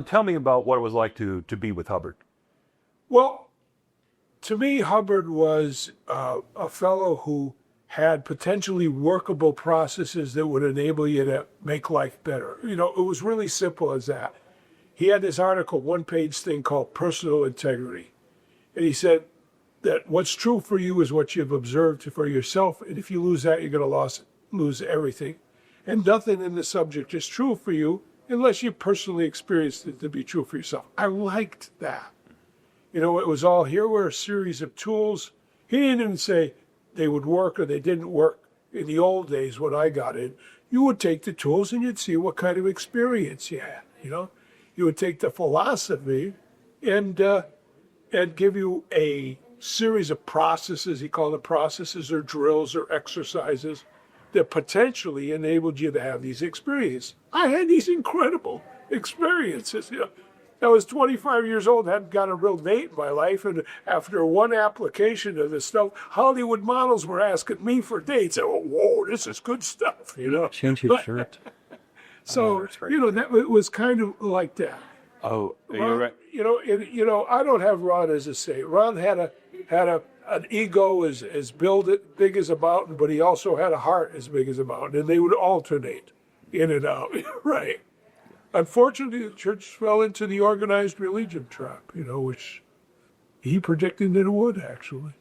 Tell me about what it was like to be with Hubbard. Well, to me, Hubbard was a fellow who had potentially workable processes that would enable you to make life better. You know, it was really simple as that. He had this article, one-page thing called Personal Integrity. And he said that what's true for you is what you've observed for yourself. And if you lose that, you're going to lose everything. And nothing in the subject is true for you unless you personally experienced it to be true for yourself. I liked that. You know, it was all, here were a series of tools. He didn't even say they would work or they didn't work. In the old days, when I got in, you would take the tools and you'd see what kind of experience you had, you know. You would take the philosophy and give you a series of processes, he called them processes or drills or exercises, that potentially enabled you to have these experiences. I had these incredible experiences. You know, I was 25 years old, hadn't got a real date in my life, and after one application of this stuff, Hollywood models were asking me for dates. Oh, whoa, this is good stuff, you know. Change your shirt. So, you know, that it was kind of like that. Oh, Ron, you're right. You know, I don't have Ron as a saint. Ron had an ego as big as a mountain, but he also had a heart as big as a mountain, and they would alternate in and out. Right. Unfortunately, the church fell into the organized religion trap, you know, which he predicted that it would, actually.